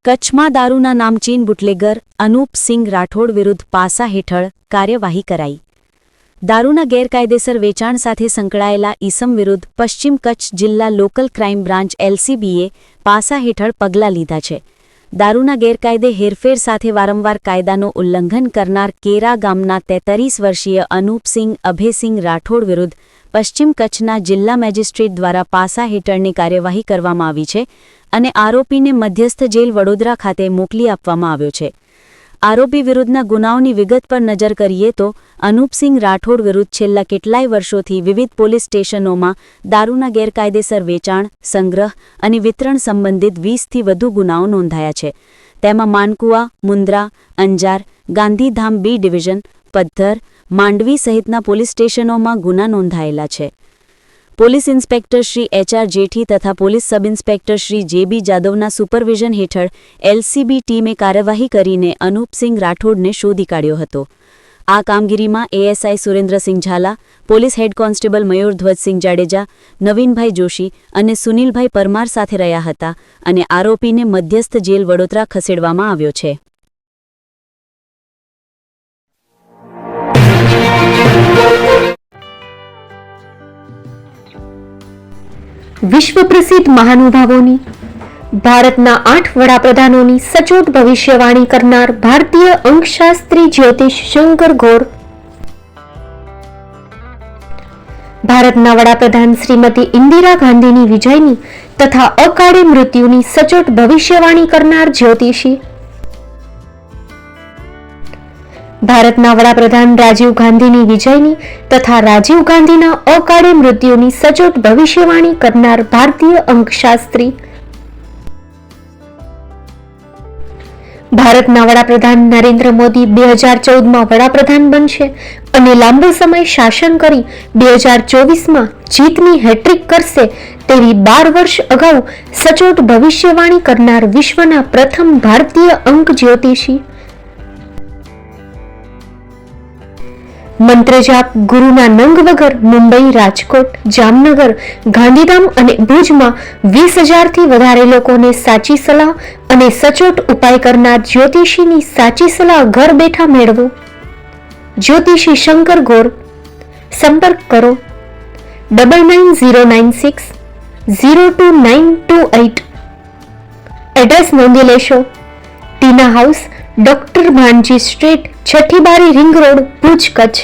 કચ્છમાં દારૂના નામચીન બુટલેગર અનૂપસિંહ રાઠોડ વિરુદ્ધ પાસા હેઠળ કાર્યવાહી કરાઈ. દારૂના ગેરકાયદેસર વેચાણ સાથે સંકળાયેલા ઈસમ વિરુદ્ધ પશ્ચિમ કચ્છ જિલ્લા લોકલ ક્રાઇમ બ્રાન્ચ LCBએ પાસા હેઠળ પગલાં લીધા છે. દારૂના ગેરકાયદે હેરફેર સાથે વારંવાર કાયદાનું ઉલ્લંઘન કરનાર કેરા ગામના 33 વર્ષીય અનૂપસિંહ અભયસિંહ રાઠોડ વિરુદ્ધ પશ્ચિમ કચ્છના જિલ્લા મેજિસ્ટ્રેટ દ્વારા પાસા હેઠળની કાર્યવાહી કરવામાં આવી છે અને આરોપીને મધ્યસ્થ જેલ વડોદરા ખાતે મોકલી આપવામાં આવ્યો છે. આરોપી વિરુદ્ધના ગુનાઓની વિગત પર નજર કરીએ તો અનૂપસિંહ રાઠોડ વિરુદ્ધ છેલ્લા કેટલાય વર્ષોથી વિવિધ પોલીસ સ્ટેશનોમાં દારૂના ગેરકાયદેસર વેચાણ, સંગ્રહ અને વિતરણ સંબંધિત 20થી વધુ ગુનાઓ નોંધાયા છે. તેમાં માનકુવા, મુન્દ્રા, અંજાર, ગાંધીધામ B ડિવિઝન, પદ્ધર, માંડવી સહિતના પોલીસ સ્ટેશનોમાં ગુના નોંધાયેલા છે. Police inspector Shri HR Jethi તથા police sub inspector Shri JB જાદવના સુપરવિઝન હેઠળ LCB ટીમે કાર્યવાહી કરીને અનૂપસિંહ રાઠોડને શોધી કાઢ્યો હતો. આ કામગીરીમાં ASI Surendrasinh Zala, police head constable Mayurdhvajsinh Jadeja, Navinbhai Joshi અને સુનિલભાઈ પરમાર સાથે રહ્યા હતા અને આરોપીને મધ્યસ્થ જેલ વડોદરા ખસેડવામાં આવ્યો છે. વિશ્વ પ્રસિદ્ધ મહાનુભાવોની, ભારતના 8 વડાપ્રધાનોની સચોટ ભવિષ્યવાણી કરનાર ભારતીય અંકશાસ્ત્રી જ્યોતિષ શંકર ગોર, ભારતના વડાપ્રધાન શ્રીમતી ઇન્દિરા ગાંધીની વિજયની તથા અકાળે મૃત્યુની સચોટ ભવિષ્યવાણી કરનાર જ્યોતિષી, ભારતના વડાપ્રધાન રાજીવ ગાંધીની વિજયની તથા રાજીવ ગાંધીના અકાળે મૃત્યુની સચોટ ભવિષ્યવાણી કરનાર ભારતીય અંકશાસ્ત્રી, ભારતના વડાપ્રધાન નરેન્દ્ર મોદી 2014માં વડાપ્રધાન બનશે અને લાંબો સમય શાસન કરી 2024માં જીતની હેટ્રિક કરશે તેવી 12 વર્ષ અગાઉ સચોટ ભવિષ્યવાણી કરનાર વિશ્વના પ્રથમ ભારતીય અંક જ્યોતિષી, મંત્રજાપ ગુરુના નંગ વગર મુંબઈ, રાજકોટ, જામનગર, ગાંધીધામ અને ભુજમાં 20,000થી વધારે લોકોને સાચી સલાહ અને સચોટ ઉપાય કરનાર જ્યોતિષીની સાચી સલાહ ઘર બેઠા મેળવો. જ્યોતિષી શંકર ગોર. સંપર્ક કરો 9909602928. એડ્રેસ નોંધી લેશો. ટીના હાઉસ, ડોક્ટર ભાણજી સ્ટ્રીટ, છઠ્ઠી બારી, રિંગ રોડ, ભુજ, કચ્છ.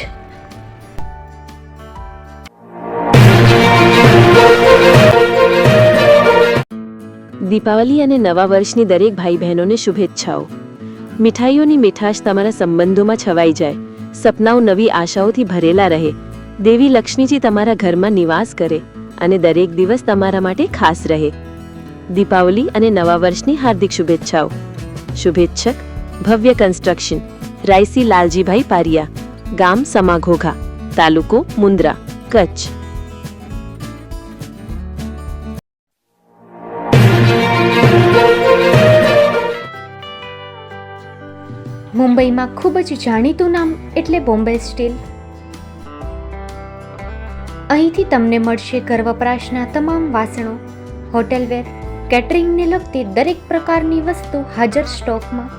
દીપાવલી અને નવા વર્ષની દરેક ભાઈ બહેનોને શુભેચ્છાઓ. મીઠાઈઓની મીઠાશ તમારા સંબંધોમાં છવાઈ જાય, સપનાઓ નવી આશાઓથી ભરેલા રહે, દેવી લક્ષ્મીજી તમારા ઘરમાં નિવાસ કરે અને દરેક દિવસ તમારા માટે ખાસ રહે. દીપાવલી અને નવા વર્ષની હાર્દિક શુભેચ્છાઓ. શુભેચ્છક ભવ્ય કન્સ્ટ્રક્શન, રાયસી લાલજીભાઈ પારિયા, ગામ સમાઘોઘા, તાલુકો મુન્દ્રા, કચ્છ. મુંબઈમાં ખૂબ જ જાણીતું નામ એટલે બોમ્બે સ્ટીલ. અહીંથી તમને મળશે ઘર વપરાશના તમામ વાસણો, હોટેલવેર, કેટરિંગને લગતી દરેક પ્રકારની વસ્તુ હાજર સ્ટોકમાં.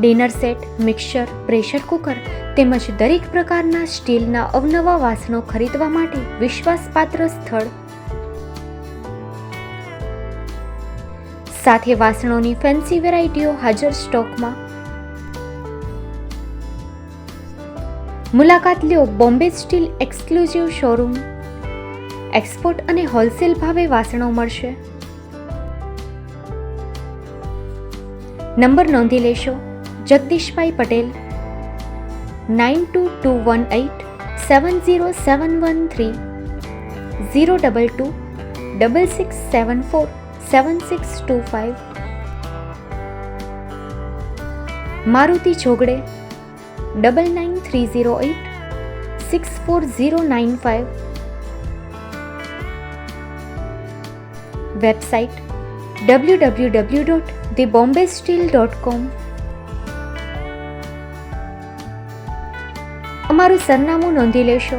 Dinner set, mixer, pressure cooker તેમજ દરેક પ્રકારના સ્ટીલના અવનવા વાસણો ખરીદવા માટે વિશ્વાસપાત્ર સ્થળ. સાથે વાસણોની ફેન્સી વેરાયટીઓ હાજર સ્ટોકમાં. મુલાકાત લ્યો Bombay steel exclusive showroom. Export અને હોલસેલ ભાવે વાસણો મળશે. નંબર નોંધી લેશો. જગદીશભાઈ પટેલ 9221870713 022 6674 7625. મારુતિ જોગડે 9930864095. Website www.thebombasteel.com. અમારું સરનામું નોંધી લેશો.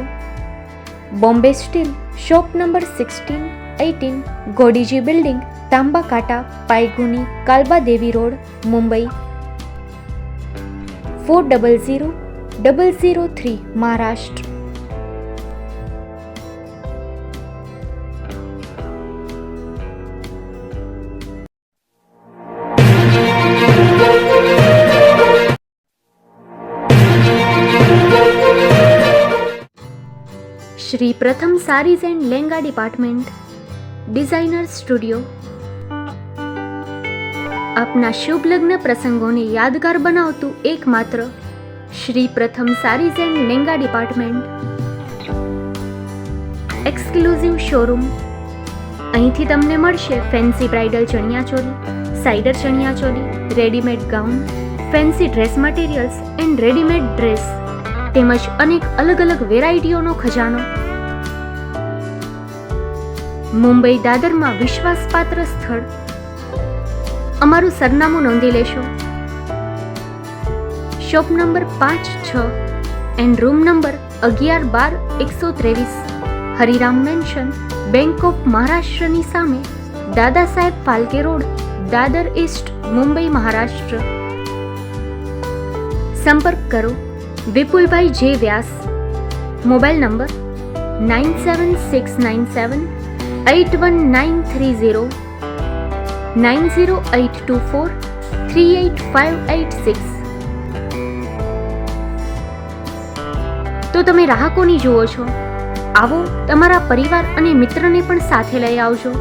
Bombay steel, shop number 16, 18 Godiji building, Tamba Kanta, Pydhonie, Kalbadevi road, Mumbai 400003, Maharashtra. Shri Pratham sarees and lehenga department, designer studio. આપના શુભ લગ્ન પ્રસંગોને યાદગાર બનાવતું એકમાત્ર Shri Pratham sarees and lehenga department. Exclusive showroom. અહીંથી તમને મળશે fancy bridal chaniya choli, cider chaniya choli, readymade gown, fancy dress materials and readymade dress તેમજ અનેક અલગ અલગ વેરાયટીઓનો ખજાનો. મુંબઈ દાદરમાં વિશ્વાસપાત્ર સ્થળ. અમારું સરનામું નોંધી લેશો. Shop number 5-6 and room number 11-12-123, Hariram mansion, bank of મહારાષ્ટ્રની સામે, દાદા સાહેબ ફાલ્કે રોડ, દાદર ઈસ્ટ, મુંબઈ, મહારાષ્ટ્ર. સંપર્ક કરો વિપુલભાઈ જે વ્યાસ. Mobile number 9769781930, 9082438586. તો તમે રાહ કોની જુઓ છો? આવો, તમારા પરિવાર અને મિત્રને પણ સાથે લઈ આવજો.